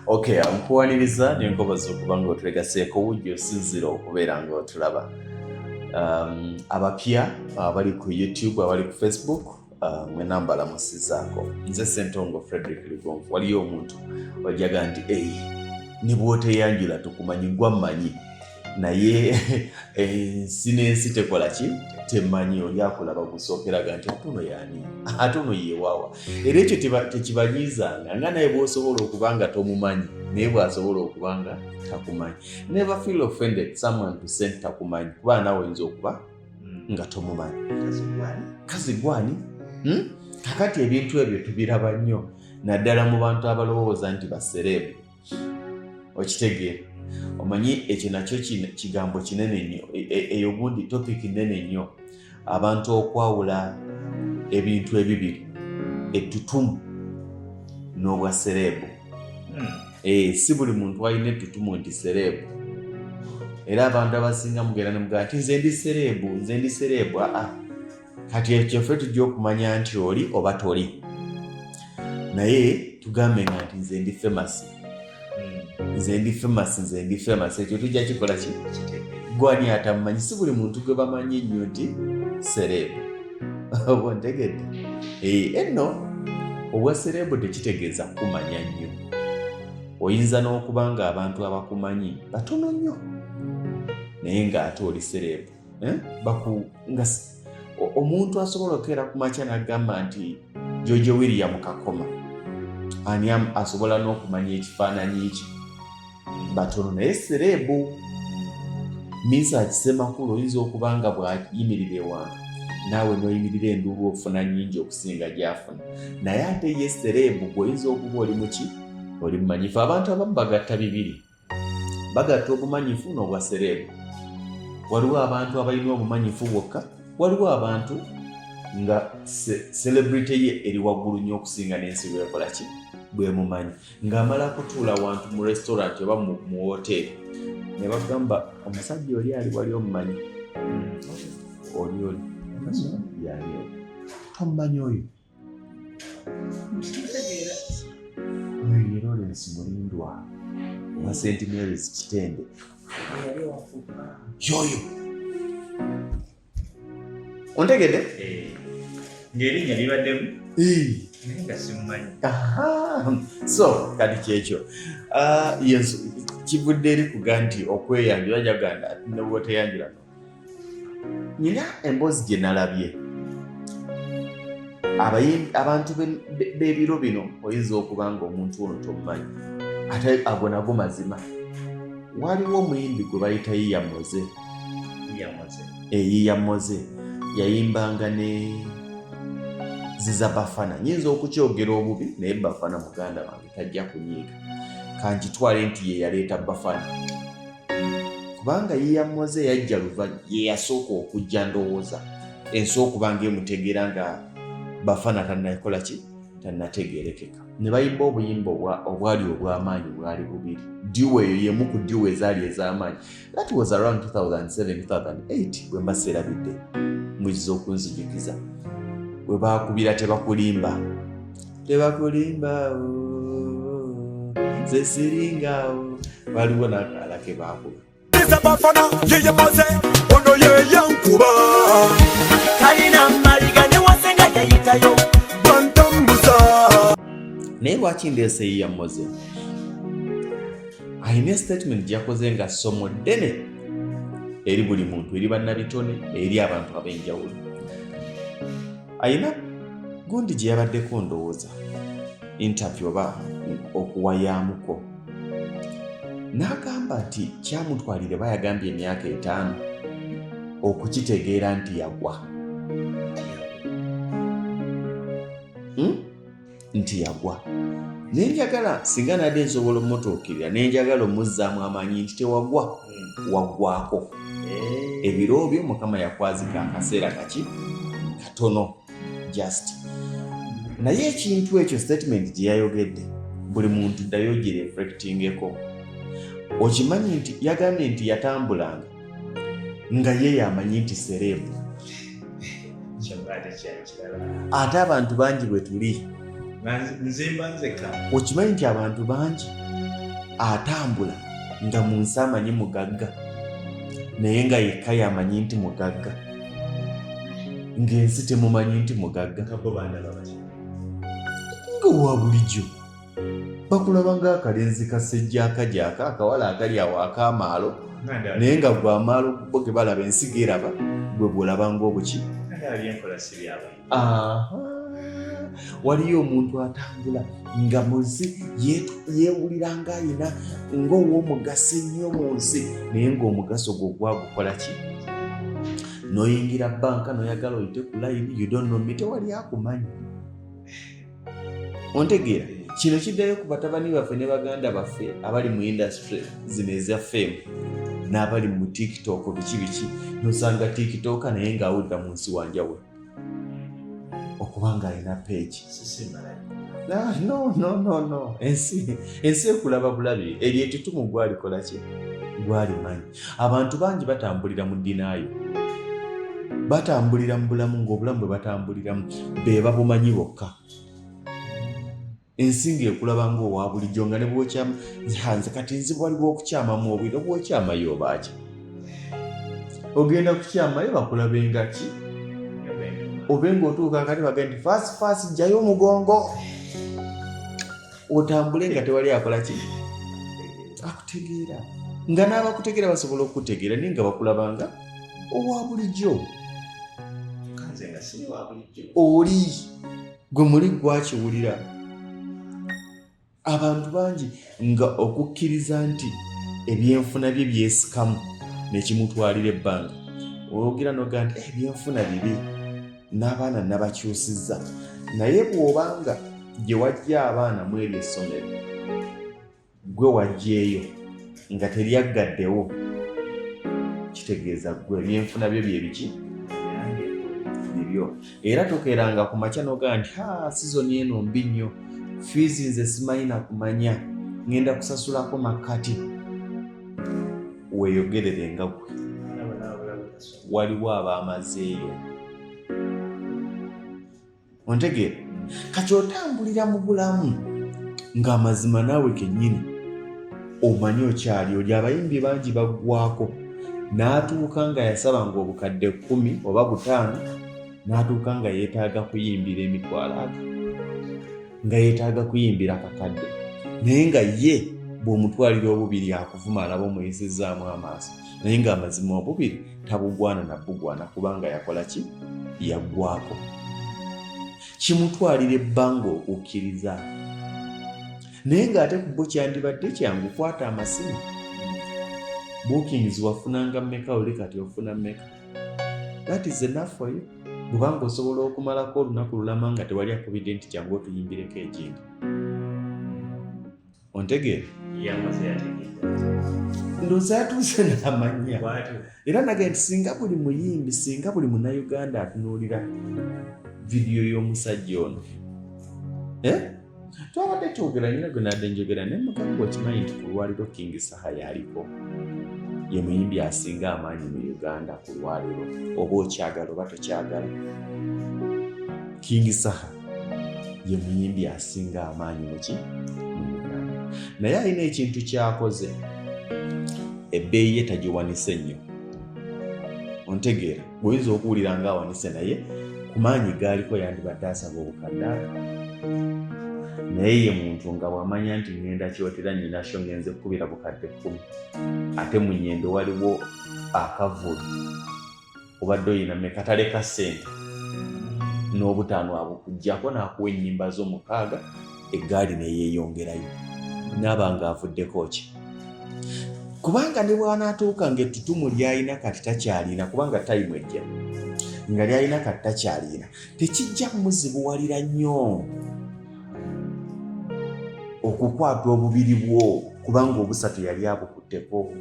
Okay, nkuwaniriza nenkobaza okuba nga otulegaseeko wujja osinzira okubeera nga otulaba. Abapya abali ku YouTube, abali ku Facebook, mwena mbalamusizaako. Nze Ssentongo Frederick Lugonvu. Waliyo omuntu wajaga nti ne bw'oteyanjula tukumanyi gwa mmanyi naye ensi n'ensi tekola ki temanyi oli akulaba gusookeraga nti ate ono y'ani ate ono yeewaawa. Era ekyo tekibanyiizanga nga naye bw'osobola okuba nga tomumanyi naye bw'asobola okuba nga takumanyi. Never feel offended someone to say takumanyi kuba naawe oyinza okuba nga tomumanyi. Kazigwani kakati ebintu ebyo tubiraba nnyo naddala mu bantu abalowooza nti basereebu. Okitegeera omanyi ekyo nakyo kigambo kinene nnyo, eyo gundi topic nene nnyo. Abantu okwawula ebintu ebibiri, ettutumu n'obwa sereebu. Si buli muntu alina ettutumu nti sereebu. Era abantu abasinga mugenda ne mugamba nti nze ndi sereebu. Kati ekyo ffe tujja okumanya nti oli oba toli. Naye tugambe nga nti nze ndi famous. Nze ndi famous. Ekyo tujja kikola ki? Gwani atamumanyi. Si buli muntu gwe bamanyi nnyo nti sereebu. Oba ontegedde? Enno obwa sereebu tekitegeeza kumanya nnyo. Oyinza n'okuba nga abantu abakumanyi batono nnyo naye ng'ate oli sereebu. Omuntu asobola okukeera ku makya n'agamba nti George William Kakoma ani asobola n'okumanya ekifaananyi kye batono naye sereebu. Misa Kisemakulu oyinza okuba nga bw'ayimirira ewantu naawe n'oyimirira enduulu ofuna nnyingi okusinga gy'afuna naye ate ye sereebu gw'oyinza okuba oli mu ki oli mumanyifu. Abantu abamu bagatta bibiri, bagatta obumanyifu n'obwa sereebu. Waliwo abantu abalina obumanyifu bwokka, waliwo abantu nga celebrity ye eri waggulu nnyo okusinga n'ensi bwekola ki bwemumanyi. Ng'amala kutuula wantu mu restaurant oba mu woteeri ne bagamba omusajja oli ali wali omumanyi. Oli yani tomumanyi oyo Lawrence Mulindwa owa St. Mary's Kitende yoyo ontegedde ng'erinnya libaddemu naye nga simumanyi. So kati kyekyo kivudde eri kuga nti okweyanjula jaganda ne bw'oteyanjula no. Nina emboozi gye nalabye abantu b'ebiro bino oyinza okuba nga omuntu ono tomumanyi ate ago nago mazima. Waliwo omuyimbi gwe bayita Yiya Moze yayimbanga ne Ziza Bafana. Nyinza okukyogera obubi naye Bafana muganda wange tajja kunyiiga kankitwale nti ye yaleeta Bafana kubanga Yiya Moze yajja luva ye yasooka okujja ndowooza ensi okuba nga emutegeera nga Bafana tannakola ki tannategeerekeka. Ne bayimba obuyimba obwali obw'amaanyi bwali bubiri. Duo eyo yemu ku duo ezaali ez'amaanyi. That was around 2007-2008 bwe mba seerabidde muyinza okunzijukiza bwe baakubira tebakulimba nze siringaawo. Waliwo n'akalala ke baakuba. Bafana Yiya Moze ono ye yankuba kalina maliga ne wasenga yayitayo bantambuza. Naye lwaki ndeese Yiya Moze? Ayina statement gyakoze nga ssomo ddene eri buli muntu, eri bannabitone, eri abantu ab'enjawulo. Ayina gundi gye yabaddeko ndowooza interview oba okuwayaamuko n'agamba nti kyamutwalire bayagambye emyaka 5 okukitegeera nti yagwa. Nti yagwa. Nenjagala singa nadde nsobola omutuukirira nenjagala omuzzaamu amaanyi nti tewagwa waggwako. Ebiro byo Mukama yakwazika akaseera katono just. Naye ekintu ekyo statement gye yayogedde buli muntu ddayo gye reflectingeko. Okimanyi nti yagambye nti yatambulanga nga ye yamanyi nti sereebu. Ate abantu bangi bwe tuli nze mba nzeka. Okimanyi nti abantu bangi atambula nga mu nsi amanyi mugagga naye nga yekka yamanyi nti mugagga ng'ensi temumanyi nti mugagga nga wa bulijjo bakulaba ng'akalenzi kasejja akajaka akawala akali awo ak'amaalo naye nga gwe amaalo bo ge balaba ensi geraba gwe bw'olaba ng'obuki. Waliyo omuntu atambula nga mu nsi yeewulira ng'ayina ng'ow'omugaso ennyo mu nsi naye ng'omugaso gwo gwagukola ki? N'oyingira bbanka n'oyagala oyite ku layini you don't know me, tewali akumanyi. Ontegeera? Kino kiddayo ku batabani baffe ne baganda baffe abali mu industry zino ezaffeemu n'abali mu TikTok biki n'osanga TikToker naye ng'awulira mu nsi wanjawulo okubanga alina page. No. Ensi ekulaba bulabi eryo ettutumu gwalikola ki? Gwalimanyi. Abantu bangi batambulira mu dinaayo, batambulira mu bulamu ng'obulamu bwe batambuliramu be babumanyi bokka. Ensi ng'ekulaba ng'owa bulijjo nga ne bw'okyama nze kati nzi waliwo okukyamamu obwire bw'okyamayo obaaki ogenda kukyamayo bakulabenga ki? Obe ng'otuuka akati bagenda nti faasi jjayo omugongo otambule nga tewali akola ki? Akutegeera. Nga n'abakutegeera basobola okukutegeera naye nga bakulabanga owa bulijjo. Oli gwe muli gwakiwulira. Abantu bangi nga okukkiriza nti ebyenfuna bye byesikamu nekimutwalira ebbanga. Oyogera noga nti ebyenfuna bibi n'abaana nabakyusizza naye bw'obanga gye wajja abaana mu eryo essomero gwe wajjeeyo nga teryaggaddewo kitegeeza gwe ebyenfuna bye byebiki nibyo. Era tokeeranga ku makya noga nti sizoni eno mbi nnyo, fiizi nze simanyi na kumanya, ngenda kusasulako makati. Weeyogerere nga gwe waliwo abaamazeeyo. Ontegeera? Kati otambulira mu bulamu ng'amazima naawe kennyini omanyi okyali oli. Abayimbi bangi baggwako n'atuuka nga yasabanga obukadde 10 oba 5 n'atuuka nga yeetaaga kuyimbira emitwalo nga yeetaaga kuyimbira kakadde naye nga ye bw'omutwalira obubiri akuvuma alaba omuyisizzaamu amaaso naye ng'amazima obubiri tabugwana na bugwana kubanga yakola ki? Yaggwako. Kimutwalira ebbanga okukkiriza naye ng'ate ku bo kyandibadde kyangu kwata amasimu. Bookings wafunanga mmeka oli kati ofuna mmeka? That is enough for you. Bw'obanga osobola okumalako olunaku lulama nga tewali akubidde nti kyangu otuyimbireko egindi. Ontegeera? Ndowooza yatuuse n'amanya. Era nagenda nti singa buli muyimbi, singa buli munnayuganda atunuulira vidiyo y'omusajja ono twabadde twogera nnyo gwe nadde njogera naye mugamba okimanyi nti ku lwaliro King Saha yaliko ye muyimbi asinga amaanyi mu Uganda ku lwaliro, oba okyagala oba tokyagala. King Saha ye muyimbi asinga amaanyi mu Uganda naye alina ekintu kyakoze ebbeeyi ye tagiwanise nnyo. Ontegeera? Bw'oyinza okuwulira ng'awanise naye ku maanyi gaaliko yandibadde asaba obukadde naye ye muntu nga bw'amanya nti ngenda kyotera nyinasyo ngenze kukubira bukadde 10 ate mu nnyendo waliwo akavulu obadde oyina katale ka ssente n'obutaano abukuggyako n'akuwa ennyimba zo6 eggaali neyeeyongerayo n'abanga avuddeko ki? Kubanga ne bw'anaatuuka ng'ettutumu ly'alina kati takyalina kubanga tayimu ejja nga lyalina kati takyalina tekijja kumuzibuwalira nnyo okukwata obubiri bwo kubanga obusatu yali abukutteko.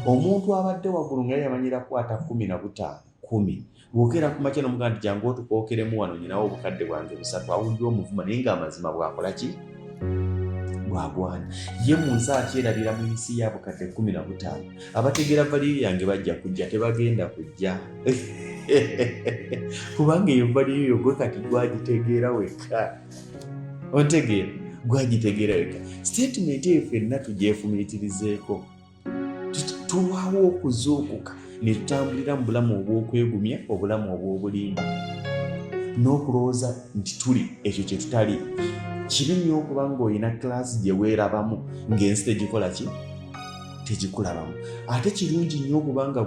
Omuntu abadde waggulu nga yamanyira kwata 15 bw'okeera ku makya n'omugamba nti jangu otukookeremu wano nyinawo obukadde bwange 3 awulira omuvuma naye ng'amazima bwakola ki? Bwagwana. Ye mu nsi akyerabira mu nsi ya bukadde 15 abategeera valiyo yange bajja kujja tebagenda kujja kubanga eyo valiyo gwe kati gwagitegeera wekka. Ontegeera? gwagitegeera weka. Statement eyo ffenna tugyefumiitirizeeko. Tulwawo okuzuukuka ne tutambulira mu bulamu obw'okwegumya, obulamu obw'obulimba n'okulowooza nti tuli ekyo kye tutali. Kibi nnyo okuba ng'olina class gye weerabamu ng'ensi tegikola ki? Tegikulabamu. Ate kirungi nnyo okuba nga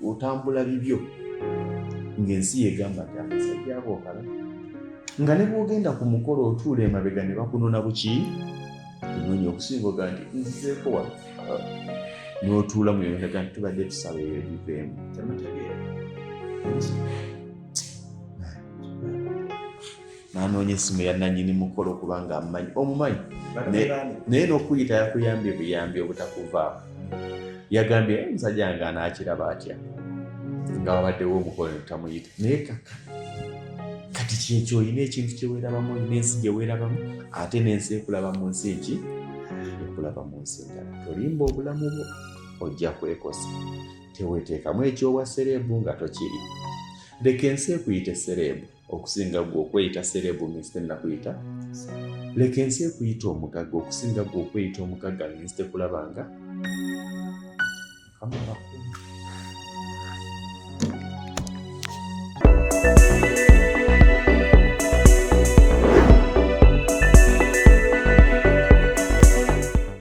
otambula bibyo ng'ensi yegamba nti abasajja abo okala. Nga ne bw'ogenda ku mukolo otuula emabega ne bakunona buki? Kunoonya okusinga oga nti nzizeeko wano. N'otuula mu yondaga nti tubadde tusaba eyo biveemu. N'anoonya essimu ya nannyini mukolo kubanga amumanyi. Omumanyi naye n'okuyita yakuyambye buyambi obutakuvaamu. Yagambye omusajja wange anaakiraba atya nga wabaddewo omukolo ne tutamuyita. Naye kati kyekyo olina ekintu kye weerabamu, olina ensi gye weerabamu, ate n'ensi ekulaba mu nsi ki? Ekulaba mu nsi endala. Tolimba obulamu bwo ojja kwekosa. Teweeteekamu ekyowa sereebu nga tokiri. Leka ensi ekuyite sereebu okusinga gwe okweyita sereebu ng'ensi tennakuyita. Leka ensi ekuyita omugagga okusinga gwe okweyita omugagga ng'ensi tekulabanga. Kamu bakulu.